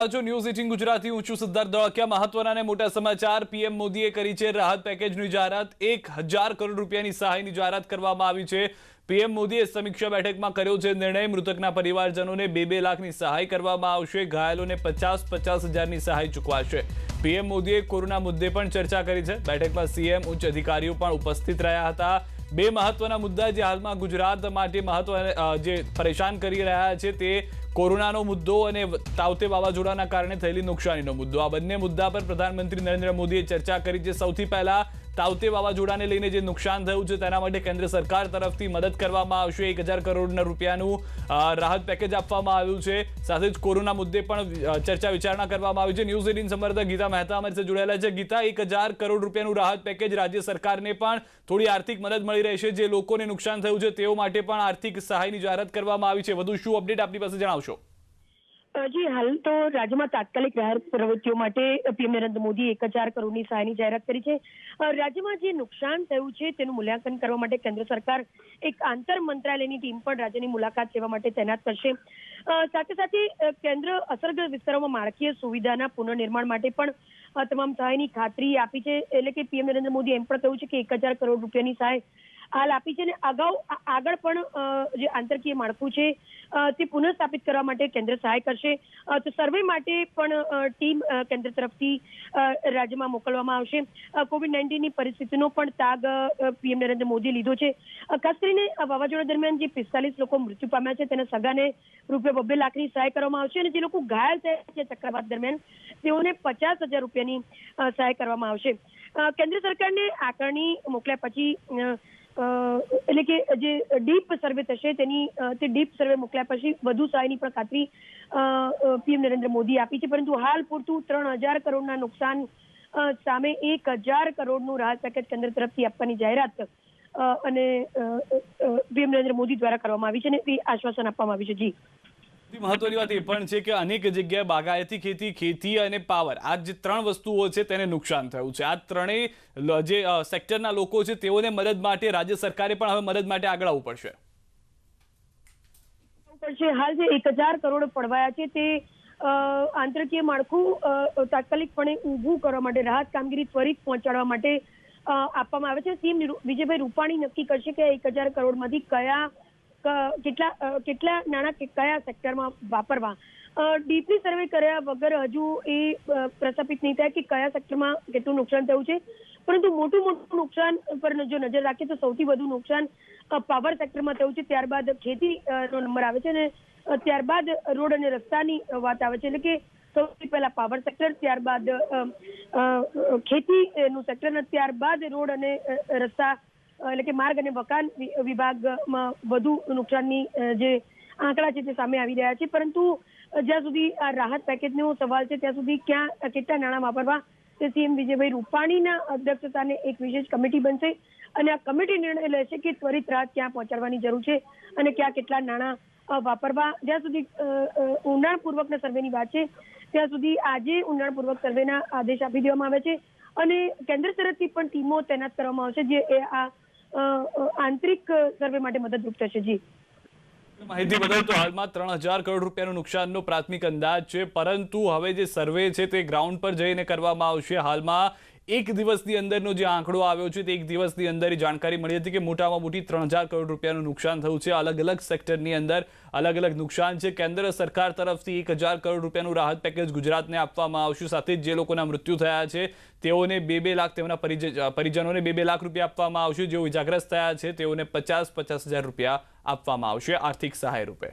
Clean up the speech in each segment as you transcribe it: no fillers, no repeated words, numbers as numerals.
News 18 Gujarati હું છું સિદ્ધાર્થ ધોળકિયા। મહત્વના અને મોટા સમાચાર। પીએમ મોદીએ કરી છે રાહત પેકેજની જાહેરાત। 1000 કરોડ રૂપિયાની સહાયની જાહેરાત કરવામાં આવી છે। પીએમ મોદીએ સમીક્ષા બેઠકમાં કર્યો છે નિર્ણય। મૃતકના પરિવારજનોને 2 લાખની સહાય કરવામાં આવશે। ઘાયલોને 50 હજારની સહાય ચૂકવાશે। પીએમ મોદીએ કોરોના મુદ્દે પણ ચર્ચા કરી છે। બેઠકમાં સીએમ ઉચ્ચ અધિકારીઓ પણ ઉપસ્થિત રહ્યા હતા। બે મહત્વના મુદ્દા જે હાલમાં ગુજરાત માટે જે પરેશાન કરી રહ્યા છે તે કોરોનાનો મુદ્દો અને તાવતે વાવાઝોડાના કારણે થયેલી નુકસાનીનો મુદ્દો। આ બંને મુદ્દા પર પ્રધાનમંત્રી નરેન્દ્ર મોદીએ ચર્ચા કરી છે। સૌથી પહેલા તાવતે વાવાઝોડાને લઈને જે નુકસાન થયું છે તેના માટે કેન્દ્ર સરકાર તરફથી મદદ કરવામાં આવશે। 1000 કરોડના રૂપિયાનું રાહત પેકેજ આપવામાં આવ્યું છે। સાથે જ કોરોના મુદ્દે પણ ચર્ચા વિચારણા કરવામાં આવી છે। ન્યૂઝ 18 સંવાદદાતા ગીતા મહેતા અમારી સાથે જોડાયેલા છે। ગીતા, 1000 કરોડ રૂપિયાનું રાહત પેકેજ રાજ્ય સરકારને પણ થોડી આર્થિક મદદ મળી રહેશે। જે લોકોને નુકસાન થયું છે તેઓ માટે પણ આર્થિક સહાયની જાહેરાત કરવામાં આવી છે। વધુ શું અપડેટ આપની પાસે જણાવશો? જી, હાલ તો રાજ્યમાં તાત્કાલિક રાહત પ્રવૃત્તિઓ માટે પીએમ નરેન્દ્ર મોદીએ 1000 કરોડની સહાયની જાહેરાત કરી છે। રાજ્યમાં જે નુકસાન થયું છે તેનું મૂલ્યાંકન કરવા માટે કેન્દ્ર સરકાર એક આંતર મંત્રાલયની ટીમ પણ રાજ્યની મુલાકાત લેવા માટે તૈનાત કરશે। સાથે સાથે કેન્દ્ર અસરગ્રસ્ત વિસ્તારોમાં માળખાકીય સુવિધાના પુનર્નિર્માણ માટે પણ તમામ સહાયની ખાતરી આપી છે। એટલે કે પીએમ નરેન્દ્ર મોદીએ એમ પણ કહ્યું છે કે 1000 કરોડ રૂપિયાની સહાય હાલ આપી છે અને આગળ પણ જે આંતરકીય માળખું છે તે પુનઃસ્થાપિત કરવા માટે કેન્દ્ર સહાય કરશે। તો સર્વે માટે પણ ટીમ કેન્દ્ર તરફથી રાજ્યમાં મોકલવામાં આવશે। કોવિડ-19ની પરિસ્થિતિનો પણ તાગ પીએમ નરેન્દ્ર મોદીએ લીધો છે। ખાસ કરીને વાવાઝોડા દરમિયાન જે 45 લોકો મૃત્યુ પામ્યા છે તેના સગાને ₹2 લાખની સહાય કરવામાં આવશે અને જે લોકો ઘાયલ થયા છે ચક્રવાત દરમિયાન તેઓને 50,000 રૂપિયાની સહાય કરવામાં આવશે। કેન્દ્ર સરકારને આકારણી મોકલ્યા પછી એટલે કે જે ડીપ સર્વે થશે તે ડીપ સર્વે મોકલ્યા પછી વધુ સહાયની પણ ખાતરી પીએમ નરેન્દ્ર મોદીએ આપી છે। પરંતુ હાલ પૂરતું 3000 કરોડના નુકસાન સામે 1000 કરોડનું રાહત પેકેજ કેન્દ્ર તરફથી આપવાની જાહેરાત અને પીએમ નરેન્દ્ર મોદી દ્વારા કરવામાં આવી છે અને તે આશ્વાસન આપવામાં આવ્યું છે। જી, મહત્વની વાત એ પણ છે કે અનેક જગ્યાએ બાગાયતી ખેતી અને પાવર આ જે 3 વસ્તુઓ છે તેને નુકસાન થયું છે। આ ત્રણેય જે સેક્ટરના લોકો છે તેઓને મદદ માટે રાજ્ય સરકારે પણ હવે મદદ માટે આગળ આવવું પડશે। હાલ જે 1000 કરોડ પડવાયા છે તે આંતરકીય માળખું તાત્કાલિકપણે ઊભું કરવા માટે રાહત કામગીરી ત્વરિત પહોંચાડવા માટે આપવામાં આવે છે। સીએમ વિજયભાઈ રૂપાણી નક્કી કરશે કે 1000 કરોડમાંથી કેટલા નાણાં કયા સેક્ટરમાં વાપરવા। ડીપલી સર્વે કર્યા વગર હજુ એ પ્રસ્થાપિત નહીં થાય કે કયા સેક્ટરમાં કેટલું નુકસાન થયું છે। પરંતુ મોટું નુકસાન પર જો નજર રાખીએ તો સૌથી વધુ નુકસાન પાવર સેક્ટરમાં થયું છે। ત્યારબાદ ખેતીનો નંબર આવે છે અને ત્યારબાદ રોડ અને રસ્તાની વાત આવે છે। એટલે કે સૌથી પહેલા પાવર સેક્ટર, ત્યારબાદ ખેતીનું સેક્ટર અને ત્યારબાદ રોડ અને રસ્તા એટલે કે માર્ગ અને મકાન વિભાગમાં વધુ નુકસાનની જે આંકડા છે તે સામે આવી રહ્યા છે। પરંતુ જ્યાં સુધી આ રાહત પેકેજનો સવાલ છે ત્યાં સુધી કેટલા નાણાં વાપરવા તે સીએમ વિજયભાઈ રૂપાણીના અધ્યક્ષસ્થાને એક વિશેષ કમિટી બનશે અને આ કમિટી નિર્ણય લેશે કે ત્વરિત રાહત ક્યાં પહોંચાડવાની જરૂર છે અને ક્યાં કેટલા નાણાં વાપરવા। જ્યાં સુધી ઊંડાણપૂર્વકના સર્વેની વાત છે ત્યાં સુધી આજે ઊંડાણપૂર્વક સર્વેના આદેશ આપી દેવામાં આવે છે અને કેન્દ્ર તરફથી પણ ટીમો તૈનાત કરવામાં આવશે જે આ આંતરિક સર્વે માટે મદદરૂપ થશે। જી, માહિતી બદલ તો હાલમાં 3000 કરોડ રૂપિયાનું નુકસાનનો પ્રાથમિક અંદાજ છે, પરંતુ હવે જે સર્વે છે તે ગ્રાઉન્ડ પર જઈને કરવામાં આવશે। હાલમાં એક દિવસની અંદરનો જે આંકડો આવ્યો છે તે એક દિવસની અંદર જાણકારી મળી હતી કે મોટામાં મોટી 3000 કરોડ રૂપિયાનું નુકસાન થયું છે। અલગ અલગ સેક્ટરની અંદર અલગ અલગ નુકસાન છે। કેન્દ્ર સરકાર તરફથી 1000 કરોડ રૂપિયાનું રાહત પેકેજ ગુજરાતને આપવામાં આવશે। સાથે જ જે લોકોના મૃત્યુ થયા છે તેઓને 2 લાખ, તેમના પરિજનોને 2 લાખ રૂપિયા આપવામાં આવશે। જેઓ ઇજાગ્રસ્ત થયા છે તેઓને 50,000 રૂપિયા આપવામાં આવશે આર્થિક સહાય રૂપે।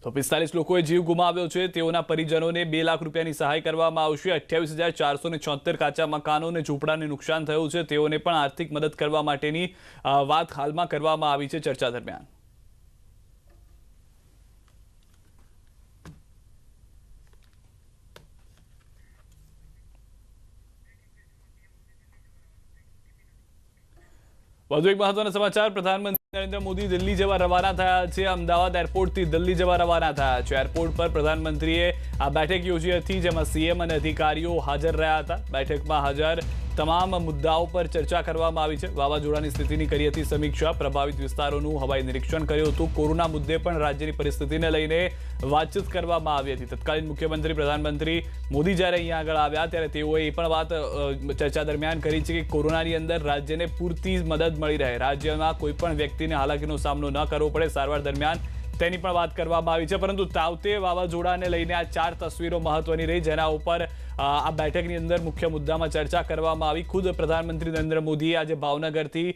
તો 45 લોકોએ જીવ ગુમાવ્યો છે તેઓના પરિજનોને 2 લાખ રૂપિયાની સહાય કરવામાં આવશે। 28,476 કાચા મકાનો અને ઝૂંપડાને નુકસાન થયું છે તેઓને પણ આર્થિક મદદ કરવા માટેની વાત હાલમાં કરવામાં આવી છે ચર્ચા દરમિયાન। વધુ એક મહત્વના સમાચાર। પ્રધાનમંત્રી નરેન્દ્ર મોદી દિલ્હી જવા રવાના થયા છે। અમદાવાદ એરપોર્ટથી દિલ્હી જવા રવાના થયા છે। એરપોર્ટ પર પ્રધાનમંત્રીએ આ બેઠક યોજી હતી જેમાં સીએમ અને અધિકારીઓ હાજર રહ્યા હતા। બેઠકમાં હાજર તમામ મુદ્દાઓ પર ચર્ચા કરવામાં આવી છે। વાવાઝોડાની સ્થિતિની કરી હતી સમીક્ષા, પ્રભાવિત વિસ્તારોનું હવાઈ નિરીક્ષણ કર્યું હતું। કોરોના મુદ્દે પણ રાજ્યની પરિસ્થિતિને લઈને વાતચીત કરવામાં આવી હતી। તત્કાલીન મુખ્યમંત્રી પ્રધાનમંત્રી મોદી જ્યારે અહીંયા આગળ આવ્યા ત્યારે તેઓએ એ પણ વાત ચર્ચા દરમિયાન કરી છે કે કોરોનાની અંદર રાજ્યને પૂરતી મદદ મળી રહે, રાજ્યમાં કોઈ પણ વ્યક્તિને હાલાકીનો સામનો ન કરવો પડે સારવાર દરમિયાન, તેની પણ વાત કરવામાં આવી છે। પરંતુ તાવતે વાવાઝોડાને લઈને આ 4 તસવીરો મહત્વની રહી, જેના ઉપર આ બેઠકની અંદર મુખ્ય મુદ્દામાં ચર્ચા કરવામાં આવી। ખુદ પ્રધાનમંત્રી નરેન્દ્ર મોદીએ આજે ભાવનગરથી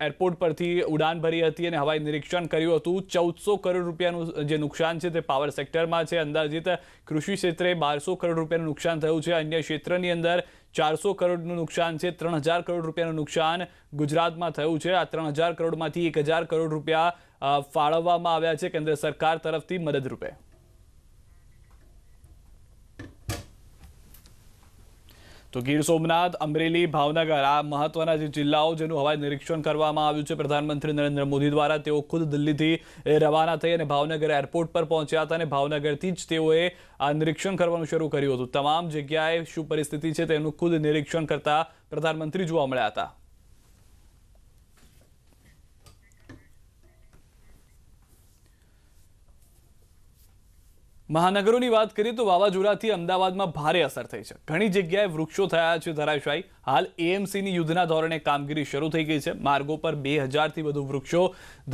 એરપોર્ટ પરથી ઉડાન ભરી હતી અને હવાઈ નિરીક્ષણ કર્યું હતું। 1400 કરોડ રૂપિયાનું જે નુકસાન છે તે પાવર સેક્ટરમાં છે, અંદાજિત કૃષિ ક્ષેત્રે 1200 કરોડ રૂપિયાનું નુકસાન થયું છે, અન્ય ક્ષેત્રની અંદર 400 કરોડનું નુકસાન છે, 3000 કરોડ રૂપિયાનું નુકસાન ગુજરાતમાં થયું છે। આ 3000 કરોડમાંથી 1000 કરોડ રૂપિયા ફાળવવામાં આવ્યા છે કેન્દ્ર સરકાર તરફથી મદદરૂપે। તો ગીર સોમનાથ, અમરેલી, ભાવનગર આ મહત્વના જે જિલ્લાઓ જેનું હવાઈ નિરીક્ષણ કરવામાં આવ્યું છે પ્રધાનમંત્રી નરેન્દ્ર મોદી દ્વારા, તેઓ ખુદ દિલ્હીથી રવાના થઈ અને ભાવનગર એરપોર્ટ પર પહોંચ્યા હતા અને ભાવનગરથી જ તેઓએ આ નિરીક્ષણ કરવાનું શરૂ કર્યું હતું। તમામ જગ્યાએ શું પરિસ્થિતિ છે તેનું ખુદ નિરીક્ષણ કરતા પ્રધાનમંત્રી જોવા મળ્યા હતા। મહાનગરોની વાત કરીએ તો વાવાઝોડાથી અમદાવાદમાં ભારે અસર થઈ છે, ઘણી જગ્યાએ વૃક્ષો થયા છે ધરાશાયી। હાલ એએમસીની યુદ્ધના ધોરણે કામગીરી શરૂ થઈ ગઈ છે। માર્ગો પર 2000થી વધુ વૃક્ષો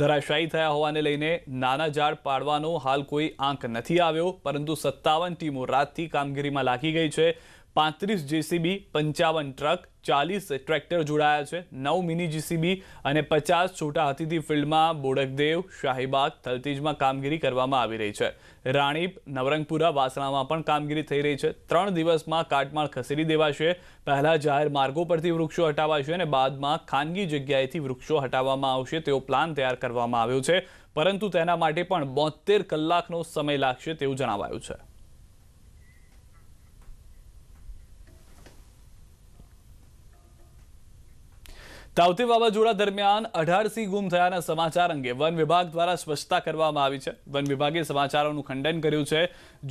ધરાશાયી થયા હોવાને લઈને નાના ઝાડ પાડવાનો હાલ કોઈ આંક નથી આવ્યો, પરંતુ 57 ટીમો રાતથી કામગીરીમાં લાગી ગઈ છે। 35 જેસીબી, 55 ટ્રક, 40 ટ્રેક્ટર જોડાયા છે, 9 મિની જીસીબી અને 50 છોટા હાથીથી ફિલ્ડમાં બોડકદેવ, શાહીબાગ, થલતીજમાં કામગીરી કરવામાં આવી રહી છે। રાણીપ, નવરંગપુરા, વાસણામાં પણ કામગીરી થઈ રહી છે। 3 દિવસમાં કાટમાળ ખસેડી દેવાશે। પહેલા જાહેર માર્ગો પરથી વૃક્ષો હટાવાશે અને બાદમાં ખાનગી જગ્યાએથી વૃક્ષો હટાવવામાં આવશે તેવો પ્લાન તૈયાર કરવામાં આવ્યો છે, પરંતુ તેના માટે પણ 72 કલાકનો સમય લાગશે તેવું જણાવાયું છે। તાવતે વાવાઝોડા દરમિયાન 18 સિંહ ગુમ થયાના સમાચાર અંગે વન વિભાગ દ્વારા સ્પષ્ટતા કરવામાં આવી છે। વન વિભાગે સમાચારોનું ખંડન કર્યું છે।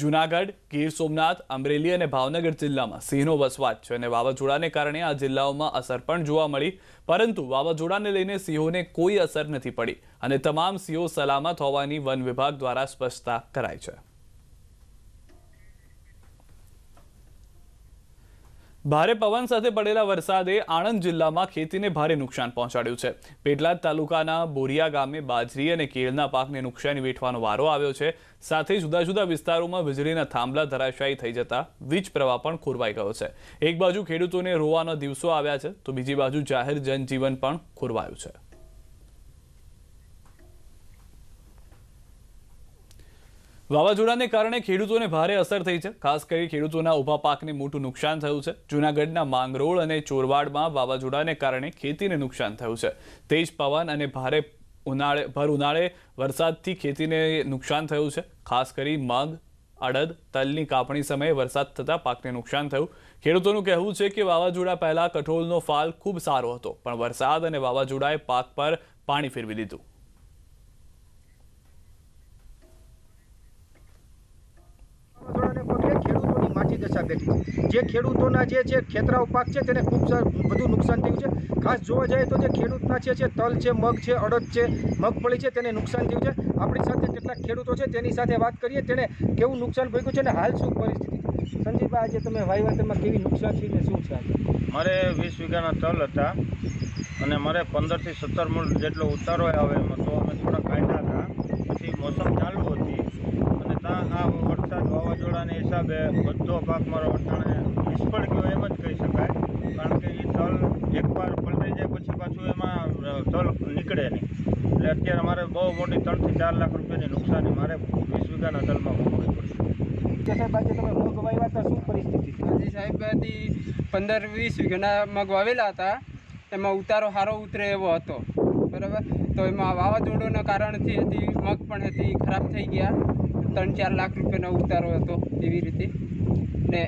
જૂનાગઢ, ગીર સોમનાથ, અમરેલી અને ભાવનગર જિલ્લામાં સિંહનો વસવાટ છે અને વાવાઝોડાને કારણે આ જિલ્લાઓમાં અસર પણ જોવા મળી, પરંતુ વાવાઝોડાને લઈને સિંહોને કોઈ અસર નથી પડી અને તમામ સિંહો સલામત હોવાની વન વિભાગ દ્વારા સ્પષ્ટતા કરાઈ છે। ભારે પવન સાથે પડેલા વરસાદે આણંદ જિલ્લામાં ખેતીને ભારે નુકસાન પહોંચાડ્યું છે। પેટલાદ તાલુકાના બોરિયા ગામે બાજરી અને કેળના પાકને નુકસાની વેઠવાનો વારો આવ્યો છે। સાથે જુદા જુદા વિસ્તારોમાં વીજળીના થાંભલા ધરાશાયી થઈ જતા વીજ પ્રવાહ પણ ખોરવાઈ ગયો છે। એક બાજુ ખેડૂતોને રોવાના દિવસો આવ્યા છે તો બીજી બાજુ જાહેર જનજીવન પણ ખોરવાયું છે। વાવાઝોડાને કારણે ખેડૂતોને ભારે અસર થઈ છે, ખાસ કરી ખેડૂતોના ઊભા પાકને મોટું નુકસાન થયું છે। જૂનાગઢના માંગરોળ અને ચોરવાડમાં વાવાઝોડાને કારણે ખેતીને નુકસાન થયું છે। તેજ પવન અને ભર ઉનાળે વરસાદથી ખેતીને નુકસાન થયું છે। ખાસ કરી મગ, અડદ, તલની કાપણી સમયે વરસાદ થતાં પાકને નુકસાન થયું। ખેડૂતોનું કહેવું છે કે વાવાઝોડા પહેલા કઠોળનો ફાલ ખૂબ સારો હતો, પણ વરસાદ અને વાવાઝોડાએ પાક પર પાણી ફેરવી દીધું। જે ખેડૂતોના જે છે ખેતરાઓ પાક છે તેને ખૂબ વધુ નુકસાન થયું છે। ખાસ જોવા જાય તો જે ખેડૂતના છે તલ છે, મગ છે, અડદ છે, મગફળી છે તેને નુકસાન થયું છે। આપણી સાથે કેટલાક ખેડૂતો છે તેની સાથે વાત કરીએ, તેને કેવું નુકસાન ભોગ્યું છે અને હાલ શું પરિસ્થિતિ। સંજીવભાઈ, આજે તમે વાયવાતરમાં કેવી નુકસાન થયું ને શું છે? મારે 20 વીઘાના તલ હતા અને મારે 15 થી 17 મણ જેટલો ઉતારો આવે એમાં, તો અમે થોડા કાઢ્યા હતા। પછી મોસમ ચાલુ હતી અને ત્યાં આ વરસાદ વાવાઝોડાના હિસાબે બધો પાક મારો અટાણે નિષ્ફળ ગયો એમ જ કહી શકાય, કારણ કે એ તલ એકવાર પલટાઈ જાય પછી પાછું એમાં તલ નીકળે નહીં। એટલે અત્યારે મારે બહુ મોટી 3 થી 4 લાખ રૂપિયાની નુકસાની મારે 20 વીઘાના તલમાં ભોગવવી પડશે। સાહેબ, આજે તમે મગ વાવ્યા હતા, શું પરિસ્થિતિ? હજી સાહેબ 15-20 વીઘાના મગ વાવેલા હતા, એમાં ઉતારો સારો ઉતરે એવો હતો, બરાબર। તો એમાં વાવાઝોડાના કારણથી મગ પણ હતી ખરાબ થઈ ગયા, 3-4 લાખ રૂપિયાનો ઉતારો હતો એવી રીતે ને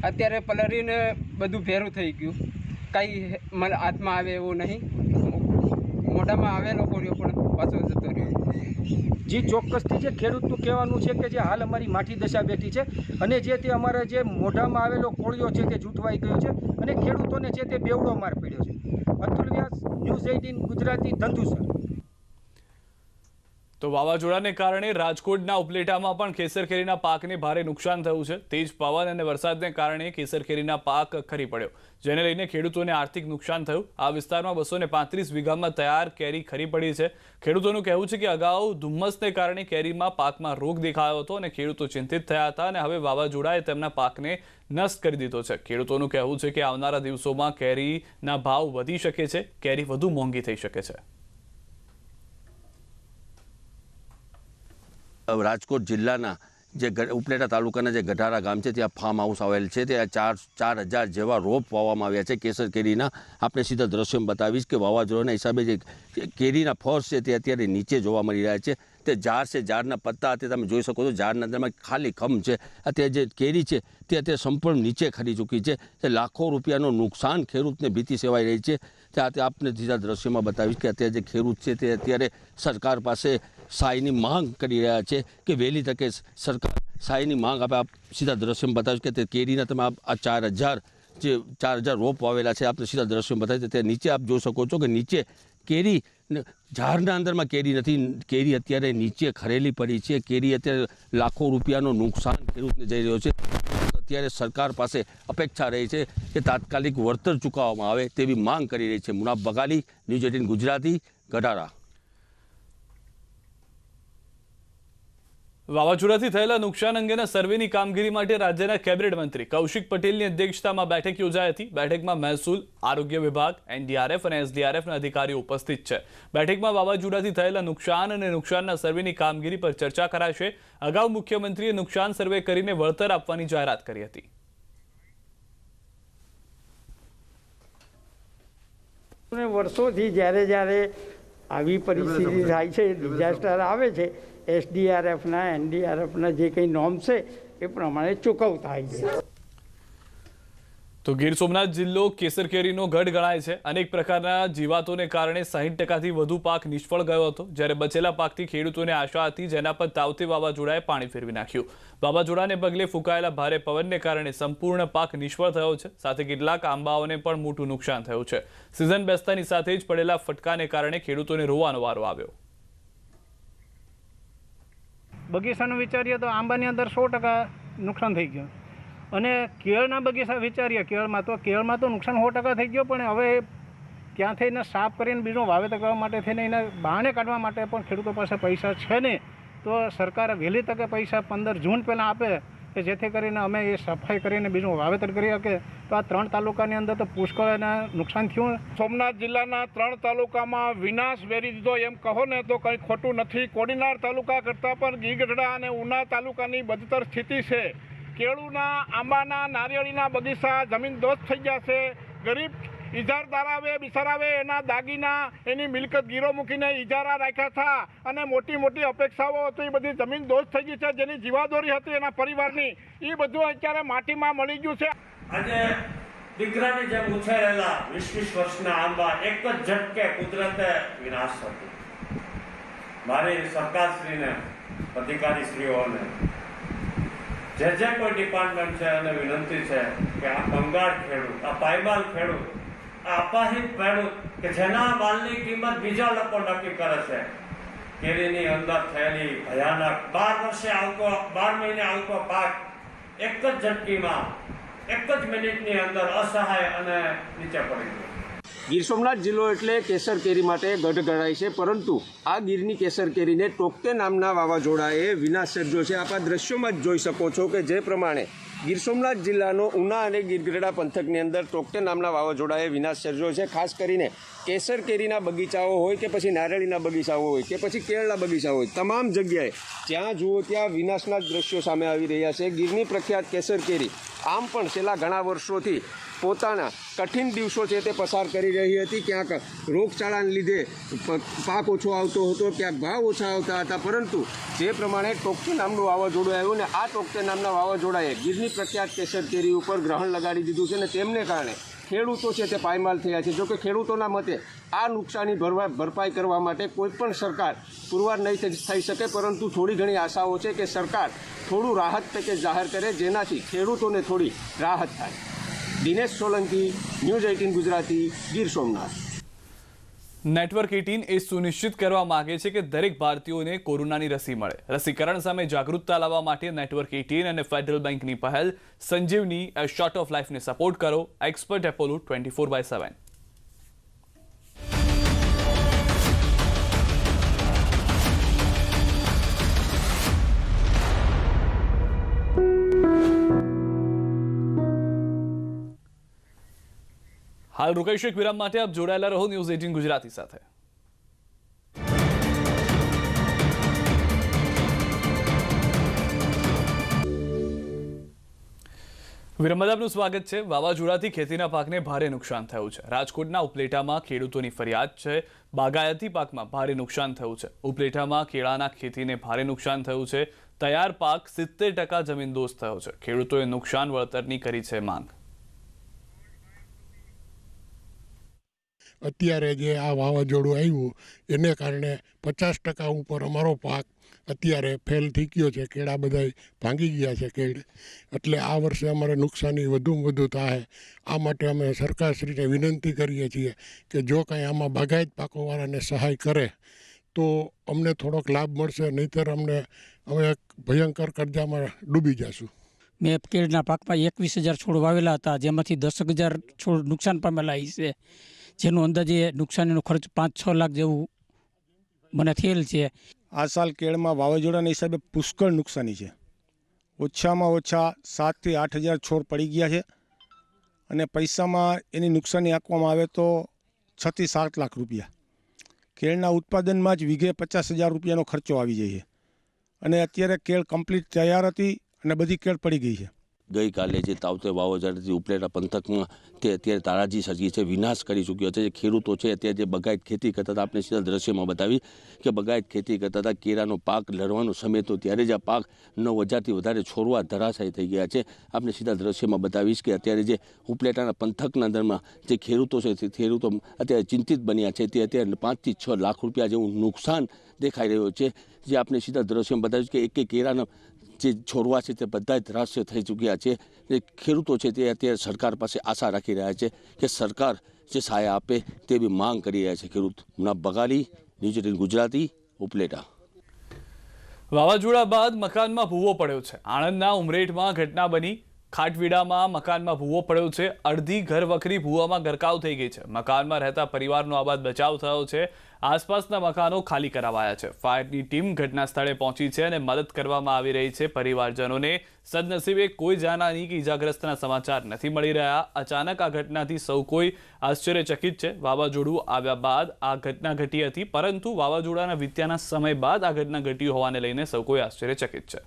અત્યારે પલરીને બધું ભેરું થઈ ગયું, કાંઈ હાથમાં આવે એવું નહીં, મોઢામાં આવેલો કર્યો પણ પાછો જતો રહ્યો। જે ચોક્કસથી જે ખેડૂતનું કહેવાનું છે કે જે હાલ અમારી માઠી દશા બેઠી છે અને જે તે અમારા જે મોઢામાં આવેલો કોળિયો છે તે જૂટવાઈ ગયો છે અને ખેડૂતોને છે તે બેવડો માર પડ્યો છે. અતુલ વ્યાસ, ન્યૂઝ 18 ગુજરાતી, ધંધુસર. તો વાવાઝોડાને કારણે રાજકોટના ઉપલેટામાં પણ કેસર કેરીના પાકને ભારે નુકસાન થયું છે. તેજ પવન અને વરસાદને કારણે કેસર કેરીના પાક ખરી પડ્યો, જેને લઈને ખેડૂતોને આર્થિક નુકસાન થયું. આ વિસ્તારમાં 235 વીઘામાં તૈયાર કેરી ખરી પડી છે. ખેડૂતોનું કહેવું છે કે અગાઉ ધુમ્મસને કારણે કેરીમાં પાકમાં રોગ દેખાયો હતો અને ખેડૂતો ચિંતિત થયા હતા અને હવે વાવાઝોડાએ તેમના પાકને નષ્ટ કરી દીધો છે. ખેડૂતોનું કહેવું છે કે આવનારા દિવસોમાં કેરીના ભાવ વધી શકે છે, કેરી વધુ મોંઘી થઈ શકે છે. રાજકોટ જિલ્લાના જે ઉપલેટા તાલુકાના જે ગઢારા ગામ છે ત્યાં ફાર્મ હાઉસ આવેલ છે. ત્યાં 4,000 જેવા રોપ વાવવામાં આવ્યા છે કેસર કેરીના. આપણે સીધા દ્રશ્યમાં બતાવીશ કે વાવાઝોડાના હિસાબે જે કેરીના ફળ છે તે અત્યારે નીચે જોવા મળી રહ્યા છે. તે ઝાડ છે, ઝાડના પત્તા અત્યારે તમે જોઈ શકો છો, ઝાડના અંદરમાં ખાલી ખમ છે. અત્યારે જે કેરી છે તે અત્યારે સંપૂર્ણ નીચે ખરી ચૂકી છે. તે લાખો રૂપિયાનું નુકસાન ખેડૂતને ભીતિ સેવાઈ રહી છે. ત્યાં આપણે સીધા દ્રશ્યમાં બતાવીશ કે અત્યારે જે ખેડૂત છે તે અત્યારે સરકાર પાસે સહાયની માંગ કરી રહ્યા છે કે વહેલી તકે સરકાર સહાયની માંગ આપે. આપ સીધા દ્રશ્યમાં બતાવીશ કે તે કેરીના તમે આ 4,000 રોપ વાવેલા છે. આપણે સીધા દ્રશ્યમાં બતાવીશ તે નીચે આપ જોઈ શકો છો કે નીચે કેરી ઝાડના અંદરમાં કેરી નથી, કેરી અત્યારે નીચે ખરેલી પડી છે. કેરી અત્યારે લાખો રૂપિયાનું નુકસાન ખેડૂતને જઈ રહ્યો છે. અત્યારે સરકાર પાસે અપેક્ષા રહી છે કે તાત્કાલિક વળતર ચૂકવવામાં આવે તેવી માંગ કરી રહી છે. મુનાફ બગાલી, ન્યૂઝ 18 ગુજરાતી, ગઢારા. વાવાઝોડાથી થયેલા નુકસાન અંગેના સર્વેની કામગીરી માટે રાજ્યના કેબિનેટ મંત્રી કૌશિક પટેલની અધ્યક્ષતામાં બેઠક યોજાઈ હતી. બેઠકમાં મહેસૂલ, આરોગ્ય વિભાગ, NDRF અને SDRFના અધિકારીઓ ઉપસ્થિત છે. બેઠકમાં વાવાઝોડાથી થયેલા નુકસાન અને નુકસાનના સર્વેની કામગીરી પર ચર્ચા કરાશે. અગાઉ મુખ્યમંત્રીએ નુકસાન સર્વે કરીને વળતર આપવાની જાહેરાત કરી હતી. વર્ષોથી જ્યારે આવી પરિસ્થિતિ થાય છે, ડિઝાસ્ટર આવે છે, SDRFના NDRFના જે કંઈ નોર્મ છે એ પ્રમાણે ચૂકવતા થાય છે. તો ગીર સોમનાથ જિલ્લો કેસર કેરીનો ગઢ ગણાય છે. અનેક પ્રકારના જીવાતોને કારણે 60%થી વધુ પાક નિષ્ફળ ગયો હતો, જ્યારે બચેલા પાકથી ખેડૂતોને આશા હતી, જેના પર તાવતે વાવાઝોડાએ પાણી ફેરવી નાખ્યું. વાવાઝોડાને પગલે ફૂંકાયેલા ભારે પવનને કારણે સંપૂર્ણ પાક નિષ્ફળ થયો છે. સાથે કેટલાક આંબાઓને પણ મોટું નુકસાન થયું છે. સિઝન બેસતાની સાથે જ પડેલા ફટકાને કારણે ખેડૂતોને રોવાનો વારો આવ્યો. બગીચાનું વિચારીએ તો આંબાની અંદર 100% નુકસાન થઈ ગયું અને કેળના બગીચા વિચારીએ કેળમાં તો નુકસાન 100% થઈ ગયો. પણ હવે ત્યાંથી એને સાફ કરીને બીજું વાવેતર કરવા માટે થઈને એને બહાને કાઢવા માટે પણ ખેડૂતો પાસે પૈસા છે નહીં. તો સરકારે વહેલી તકે પૈસા 15 જૂન પહેલાં આપે કે જેથી કરીને અમે એ સફાઈ કરીને બીજું વાવેતર કરી શકીએ. તો આ 3 તાલુકાની અંદર તો પુષ્કળ એને નુકસાન થયું. સોમનાથ જિલ્લાના 3 તાલુકામાં વિનાશ વેરી દીધો એમ કહો ને તો કંઈ ખોટું નથી. કોડીનાર તાલુકા કરતાં પણ ગીરગઢડા અને ઉના તાલુકાની બદતર સ્થિતિ છે. કેળુના, આંબાના, નારિયેળીના બગીચા જમીન દોસ્ત થઈ ગયા છે. ગરીબ ઇજારદારાવે બિચારાવે એના દાગીના, એની મિલકત ગીરો મૂકીને ઇજારા રાખ્યા હતા અને મોટી અપેક્ષાઓ હતી, એ બધી જમીન દોસ્ત થઈ ગઈ છે. જેની જીવાદોરી હતી એના પરિવારની, એ બધું અત્યારે માટીમાં મળી ગયું છે. આજે દીકરાની જેમ ઉછેરેલા 20 વર્ષના આંબા એક જ ઝટકે કુદરતે વિનાશ થયો. મારી સરકારશ્રીને, અધિકારીશ્રીઓને, જે કોઈ ડિપાર્ટમેન્ટ છે અને વિનંતી છે કે આ કંગાળ ખેડૂત, આ પાયમાલ ખેડૂત, આ અપાહિત ખેડૂત કે જેના માલની કિંમત બીજા લોકો નક્કી કરે છે, કેરીની અંદર થયેલી ભયાનક 12 મહિને આવતો પાક એક જ ઝટકીમાં, એક જ મિનિટની અંદર અસહાય અને નીચે પડી ગયો. ગીર સોમનાથ જિલ્લો એટલે કેસર કેરી માટે ગઢ ગણાય છે, પરંતુ આ ગીરની કેસર કેરીને ટોકતે નામના વાવાઝોડાએ વિનાશ સર્જ્યો છે. આપ આ દ્રશ્યોમાં જ જોઈ શકો છો કે જે પ્રમાણે ગીર સોમનાથ જિલ્લાનો ઉના અને ગીરગઢડા પંથકની અંદર ટોકતે નામના વાવાઝોડાએ વિનાશ સર્જ્યો છે. ખાસ કરીને કેસર કેરીના બગીચાઓ હોય કે પછી નારિયેળીના બગીચાઓ હોય કે પછી કેળના બગીચા હોય, તમામ જગ્યાએ જ્યાં જુઓ ત્યાં વિનાશના જ દ્રશ્યો સામે આવી રહ્યા છે. ગીરની પ્રખ્યાત કેસર કેરી આમ પણ છેલ્લા ઘણા વર્ષોથી પોતાના કઠિન દિવસો છે તે પસાર કરી રહી હતી. ક્યાંક રોગચાળાને લીધે પાક ઓછો આવતો હતો, ક્યાંક ભાવ ઓછા આવતા હતા, પરંતુ જે પ્રમાણે ટોકતે નામનું વાવાઝોડું આવ્યું ને આ ટોકતે નામના વાવાઝોડાએ ગીરની પ્રખ્યાત કેસર કેરી ઉપર ગ્રહણ લગાડી દીધું છે ને તેમને કારણે ખેડૂતો છે તે પાયમાલ થયા છે. જોકે ખેડૂતોના મતે આ નુકસાની ભરપાઈ કરવા માટે કોઈ પણ સરકાર પુરવાર નહીં થઈ શકે, પરંતુ થોડી ઘણી આશાઓ છે કે સરકાર થોડું રાહત પેકેજ જાહેર કરે, જેનાથી ખેડૂતોને થોડી રાહત થાય. દિનેશ સોલંકી, ન્યૂઝ 18 ગુજરાતી, ગીર સોમનાથ. નેટવર્ક 18 એ સુનિશ્ચિત કરવા માંગે છે કે દરેક ભારતીયોને કોરોનાની રસી મળે. રસીકરણ સામે જાગૃતતા લાવવા માટે નેટવર્ક 18 અને ફેડરલ બેંકની પહેલ સંજીવની શોર્ટ ઓફ લાઈફને સપોર્ટ કરો. Expert Apollo 24/7. હાલ રોકાઈશું એક વિરામ માટે. આપ જોડાયેલા રહો ન્યૂઝ 18 ગુજરાતી સાથે. વિરામ બાદ આપનું સ્વાગત છે. વાવાઝોડાથી ખેતીના પાકને ભારે નુકસાન થયું છે. રાજકોટના ઉપલેટામાં ખેડૂતોની ફરિયાદ છે. બાગાયતી પાકમાં ભારે નુકસાન થયું છે. ઉપલેટામાં કેળાના ખેતીને ભારે નુકસાન થયું છે. તૈયાર પાક 70% જમીનદોસ્ત થયો છે. ખેડૂતોએ નુકસાન વળતરની કરી છે માંગ. અત્યારે જે આ વાવાઝોડું આવ્યું એને કારણે 50% ઉપર અમારો પાક અત્યારે ફેલ થઈ ગયો છે. કેળા બધા ભાંગી ગયા છે કેળ, એટલે આ વર્ષે અમારે નુકસાની વધુમાં વધુ થાય. આ માટે અમે સરકારશ્રીને વિનંતી કરીએ છીએ કે જો કાંઈ આમાં બાગાયત પાકોવાળાને સહાય કરે તો અમને થોડોક લાભ મળશે, નહીંતર અમે ભયંકર કરજામાં ડૂબી જશું. મેં કેળના પાકમાં 21,000 છોડ વાવેલા હતા, જેમાંથી 10,000 છોડ નુકસાન પામેલા છે, જેનું અંદાજે નુકસાનીનો ખર્ચ 5-6 લાખ જેવું મને થયેલ છે. આ સાલ કેળમાં વાવાઝોડાના હિસાબે પુષ્કળ નુકસાની છે. ઓછામાં ઓછા 7,000 થી 8,000 છોડ પડી ગયા છે, અને પૈસામાં એની નુકસાની આંકવામાં આવે તો 6 થી 7 લાખ રૂપિયા. કેળના ઉત્પાદનમાં જ વીઘે 50,000 રૂપિયાનો ખર્ચો આવી જાય છે, અને અત્યારે કેળ કમ્પ્લીટ તૈયાર હતી અને બધી કેળ પડી ગઈ છે. ગઈકાલે જે તાવતે વાવાઝોડાથી ઉપલેટા પંથકમાં તે અત્યારે તારાજી સર્જી છે, વિનાશ કરી ચૂક્યો છે. જે ખેડૂતો છે અત્યારે જે બગાયત ખેતી કરતા હતા, આપણે સીધા દ્રશ્યમાં બતાવી કે બગાયત ખેતી કરતા હતા, કેળાનો પાક લડવાનો સમય તો ત્યારે જ આ પાક 9,000થી વધારે છોડવા ધરાશાયી થઈ ગયા છે. આપણે સીધા દ્રશ્યમાં બતાવીશ કે અત્યારે જે ઉપલેટાના પંથકના અંદરમાં જે ખેડૂતો છે તે ખેડૂતો અત્યારે ચિંતિત બન્યા છે. તે અત્યારે 5 થી 6 લાખ રૂપિયા જેવું નુકસાન દેખાઈ રહ્યું છે. જે આપણે સીધા દ્રશ્યમાં બતાવીશ કે એક કેળાનો જે છોડવા છે તે બધા ધરાશય થઈ ચૂક્યા છે. જે ખેડૂતો છે તે અત્યારે સરકાર પાસે આશા રાખી રહ્યા છે કે સરકાર જે સહાય આપે તેવી માંગ કરી રહ્યા છે ખેડૂત. બગાલી, ન્યૂઝ 18 ગુજરાતી, ઉપલેટા. વાવાઝોડા બાદ મકાનમાં ભૂવો પડ્યો છે. આણંદના ઉમરેઠમાં ઘટના બની. ખાટવીડામાં મકાનમાં ભૂવો પડ્યો છે. અડધી ઘર વખરી ભૂવામાં ગરકાવ થઈ ગઈ છે. મકાનમાં રહેતા પરિવારનો આબાદ બચાવ થયો છે. આસપાસના મકાનો ખાલી કરાવાયા છે. ફાયરની ટીમ ઘટના સ્થળે પહોંચી છે અને મદદ કરવામાં આવી રહી છે પરિવારજનોને. સદનસીબે કોઈ જાનહાની કે ઇજાગ્રસ્તના સમાચાર નથી મળી રહ્યા. અચાનક આ ઘટનાથી સૌ કોઈ આશ્ચર્યચકિત છે. વાવાઝોડું આવ્યા બાદ આ ઘટના ઘટી હતી, પરંતુ વાવાઝોડાના વીત્યાના સમય બાદ આ ઘટના ઘટી હોવાને લઈને સૌ કોઈ આશ્ચર્યચકિત છે.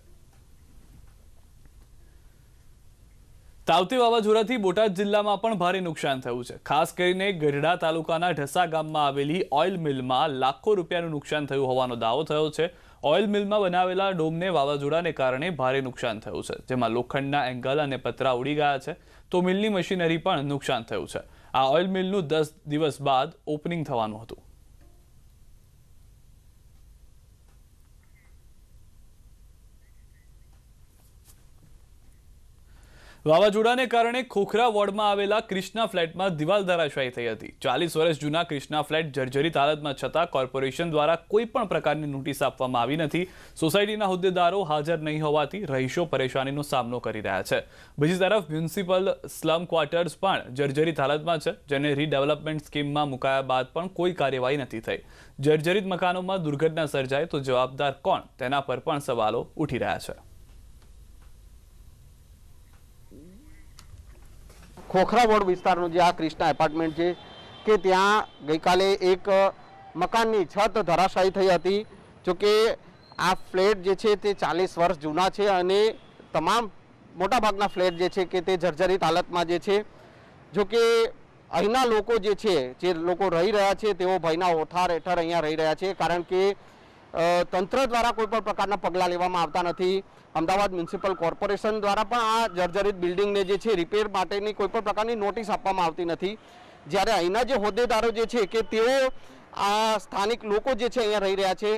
તાવતી વાવાઝોડાથી બોટાદ જિલ્લામાં પણ ભારે નુકસાન થયું છે. ખાસ કરીને ગઢડા તાલુકાના ઢસા ગામમાં આવેલી ઓઇલ મિલમાં લાખો રૂપિયાનું નુકસાન થયું હોવાનો દાવો થયો છે. ઓઇલ મિલમાં બનાવેલા ડોમને વાવાઝોડાને કારણે ભારે નુકસાન થયું છે, જેમાં લોખંડના એંગલ અને પતરા ઉડી ગયા છે, તો મિલની મશીનરી પણ નુકસાન થયું છે. આ ઓઇલ મિલનું 10 દિવસ બાદ ઓપનિંગ થવાનું હતું. વાવાઝોડાને કારણે ખોખરા વોર્ડમાં આવેલા ક્રિષ્ના ફ્લેટમાં દિવાલ ધરાશાયી થઈ હતી. 40 વર્ષ જૂના ક્રિષ્ના ફ્લેટ જર્જરિત હાલતમાં છતાં કોર્પોરેશન દ્વારા કોઈ પણ પ્રકારની નોટિસ આપવામાં આવી નથી. સોસાયટીના હોદ્દેદારો હાજર નહીં હોવાથી રહીશો પરેશાનીનો સામનો કરી રહ્યા છે. બીજી તરફ મ્યુનિસિપલ સ્લમ ક્વાર્ટર્સ પણ જર્જરિત હાલતમાં છે, જેને રીડેવલપમેન્ટ સ્કીમમાં મુકાયા બાદ પણ કોઈ કાર્યવાહી નથી થઈ. જર્જરિત મકાનોમાં દુર્ઘટના સર્જાય તો જવાબદાર કોણ, તેના પર પણ સવાલો ઉઠી રહ્યા છે. ખોખરા વોર્ડ વિસ્તારનું જે આ ક્રિષ્ના એપાર્ટમેન્ટ છે કે ત્યાં ગઈકાલે એક મકાનની છત ધરાશાયી થઈ હતી. જોકે આ ફ્લેટ જે છે તે 40 વર્ષ જૂના છે અને તમામ મોટાભાગના ફ્લેટ જે છે કે તે જર્જરિત હાલતમાં જે છે. જોકે અહીંના લોકો જે છે, જે લોકો રહી રહ્યા છે, તેઓ ભયના ઓથાર હેઠળ અહીંયા રહી રહ્યા છે, કારણ કે તંત્ર દ્વારા કોઈ પણ પ્રકારના પગલાં લેવામાં આવતા નથી. અમદાવાદ મ્યુનિસિપલ કોર્પોરેશન દ્વારા પણ આ જર્જરિત બિલ્ડિંગને જે છે રિપેર માટેની કોઈ પણ પ્રકારની નોટિસ આપવામાં આવતી નથી. જ્યારે અહીંના જે હોદ્દેદારો જે છે કે તેઓ આ સ્થાનિક લોકો જે છે અહીંયા રહી રહ્યા છે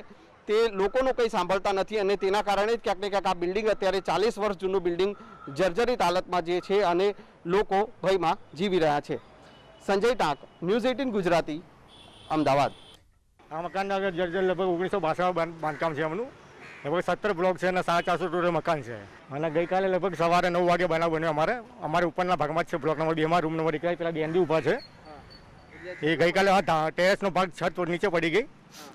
તે લોકોનું કંઈ સાંભળતા નથી અને તેના કારણે જ ક્યાંક ને ક્યાંક આ બિલ્ડિંગ અત્યારે 40 વર્ષ જૂનું બિલ્ડિંગ જર્જરિત હાલતમાં જે છે અને લોકો ભયમાં જીવી રહ્યા છે. સંજય ટાંક, ન્યૂઝ 18 ગુજરાતી, અમદાવાદ. આ મકાનના આગળ જર્જર લગભગ 1962 બાંધકામ છે એમનું. લગભગ 17 બ્લોક છે અને 450 ટોટલ મકાન છે. અને ગઈકાલે લગભગ સવારે 9 વાગે બનાવ બન્યો. અમારે ઉપરના ભાગમાં જ છે બ્લોક નંબર 2માં રૂમ નંબર 1 પેલા બેન્ડી ઊભા છે એ ગઈકાલે ટેરેસનો ભાગ છત નીચે પડી ગઈ.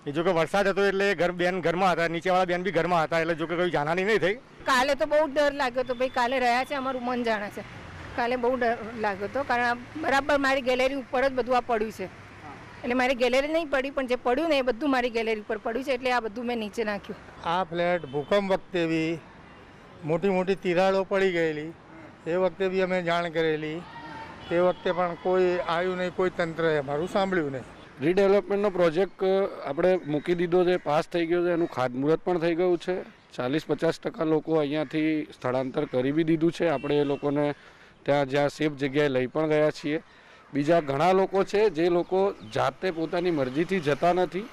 એ જો કે વરસાદ હતો એટલે ઘરમાં હતા, નીચેવાળા બેન બી ઘરમાં હતા એટલે જો કે કોઈ જાનહાની નહીં થઈ. કાલે તો બહુ ડર લાગ્યો હતો ભાઈ, કાલે રહ્યા છે અમારું મન જાણે છે. કાલે બહુ ડર લાગ્યો હતો કારણ બરાબર મારી ગેલેરી ઉપર જ બધું આ પડ્યું છે. એટલે મારી ગેલેરી નહીં પડી પણ જે પડ્યું ને એ બધું મારી ગેલેરી પર પડ્યું છે એટલે આ બધું મેં નીચે નાખ્યું. આ ફ્લેટ ભૂકંપ વખતે બી મોટી મોટી તિરાડો પડી ગયેલી, એ વખતે બી અમે જાણ કરેલી, તે વખતે પણ કોઈ આવ્યું નહીં, કોઈ તંત્રએ મારું સાંભળ્યું નહીં. રીડેવલપમેન્ટનો પ્રોજેક્ટ આપણે મૂકી દીધો છે, પાસ થઈ ગયો છે, એનું ખાતમુહૂર્ત પણ થઈ ગયું છે. 40-50% લોકો અહીંયાથી સ્થળાંતર કરી બી દીધું છે. આપણે એ લોકોને ત્યાં જ્યાં સેફ જગ્યાએ લઈ પણ ગયા છીએ. બીજા ઘણા લોકો છે જે લોકો જાતે પોતાની મરજીથી જતા નથી.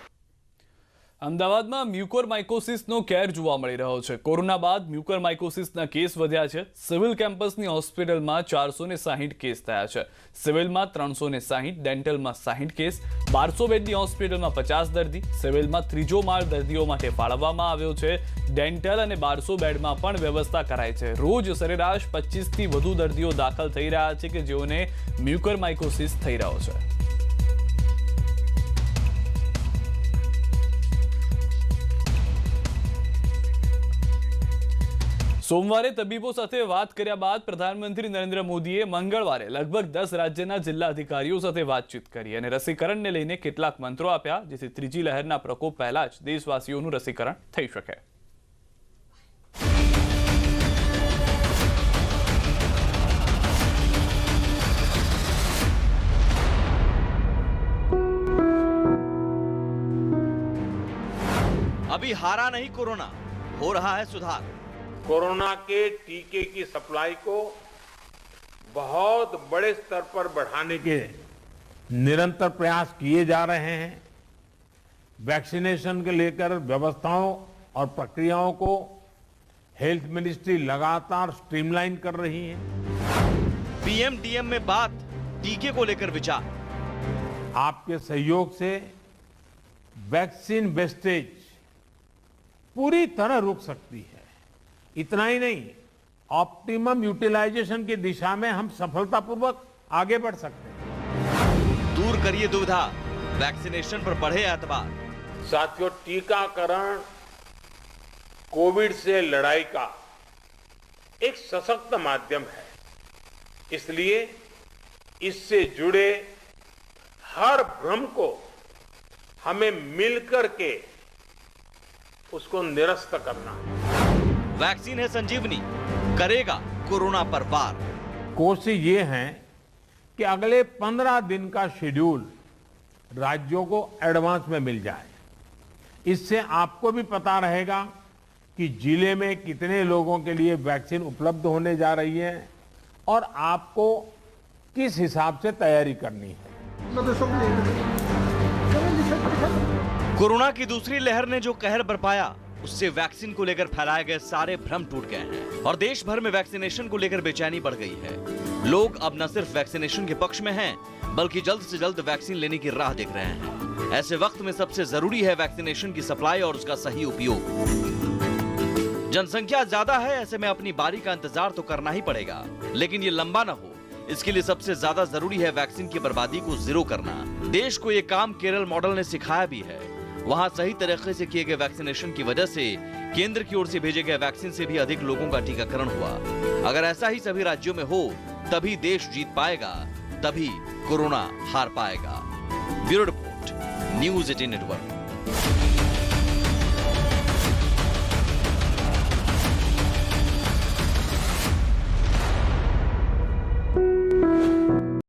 અમદાવાદમાં મ્યુકોરમાઇકોસિસનો કેર જોવા મળી રહ્યો છે. કોરોના બાદ મ્યુકોરમાઇકોસિસના કેસ વધ્યા છે. સિવિલ કેમ્પસની હોસ્પિટલમાં 460 કેસ થયા છે. સિવિલમાં 360, ડેન્ટલમાં 60 કેસ, 1200 બેડની હોસ્પિટલમાં 50 દર્દી. સિવિલમાં ત્રીજો માળ દર્દીઓ માટે ફાળવવામાં આવ્યો છે. ડેન્ટલ અને 1200 બેડમાં પણ વ્યવસ્થા કરાઈ છે. રોજ સરેરાશ 25થી વધુ દર્દીઓ દાખલ થઈ રહ્યા છે કે જેઓને મ્યુકોરમાઇકોસિસ થઈ રહ્યો છે. સોમવારે તબીબો સાથે વાત કર્યા બાદ પ્રધાનમંત્રી નરેન્દ્ર મોદીએ મંગળવારે લગભગ 10 રાજ્યના જિલ્લા અધિકારીઓ સાથે વાતચીત કરી અને રસીકરણને લઈને કેટલાક મંત્રો આપ્યા જેથી ત્રીજી લહેરના પ્રકોપ પહેલા જ દેશવાસીઓનું રસીકરણ થઈ શકે. अभी हारा नहीं कोरोना, हो रहा है सुधार. कोरोना के टीके की सप्लाई को बहुत बड़े स्तर पर बढ़ाने के निरंतर प्रयास किए जा रहे हैं. वैक्सीनेशन के लेकर व्यवस्थाओं और प्रक्रियाओं को हेल्थ मिनिस्ट्री लगातार स्ट्रीमलाइन कर रही है. पीएमडीएम में बात, टीके को लेकर विचार. आपके सहयोग से वैक्सीन वेस्टेज पूरी तरह रुक सकती है. इतना ही नहीं, ऑप्टिमम यूटिलाइजेशन की दिशा में हम सफलतापूर्वक आगे बढ़ सकते हैं. दूर करिए दुविधा, वैक्सीनेशन पर बढ़े एतबार. साथियों, टीकाकरण कोविड से लड़ाई का एक सशक्त माध्यम है. इसलिए इससे जुड़े हर भ्रम को हमें मिलकर के उसको निरस्त करना है. वैक्सीन है संजीवनी, करेगा कोरोना पर वार. कोशिश ये है कि अगले 15 दिन का शेड्यूल राज्यों को एडवांस में मिल जाए. इससे आपको भी पता रहेगा कि जिले में कितने लोगों के लिए वैक्सीन उपलब्ध होने जा रही है और आपको किस हिसाब से तैयारी करनी है. कोरोना की दूसरी लहर ने जो कहर बरपाया, उससे वैक्सीन को लेकर फैलाए गए सारे भ्रम टूट गए हैं और देश भर में वैक्सीनेशन को लेकर बेचैनी बढ़ गई है. लोग अब न सिर्फ वैक्सीनेशन के पक्ष में हैं, बल्कि जल्द से जल्द वैक्सीन लेने की राह देख रहे हैं. ऐसे वक्त में सबसे जरूरी है वैक्सीनेशन की सप्लाई और उसका सही उपयोग. जनसंख्या ज्यादा है, ऐसे में अपनी बारी का इंतजार तो करना ही पड़ेगा, लेकिन ये लंबा न हो, इसके लिए सबसे ज्यादा जरूरी है वैक्सीन की बर्बादी को जीरो करना. देश को ये काम केरल मॉडल ने सिखाया भी है. वहां सही तरीके से किए गए वैक्सीनेशन की वजह से केंद्र की ओर से भेजे गए वैक्सीन से भी अधिक लोगों का टीकाकरण हुआ. अगर ऐसा ही सभी राज्यों में हो, तभी देश जीत पाएगा, तभी कोरोना हार पाएगा. Bureau report, news 18 network.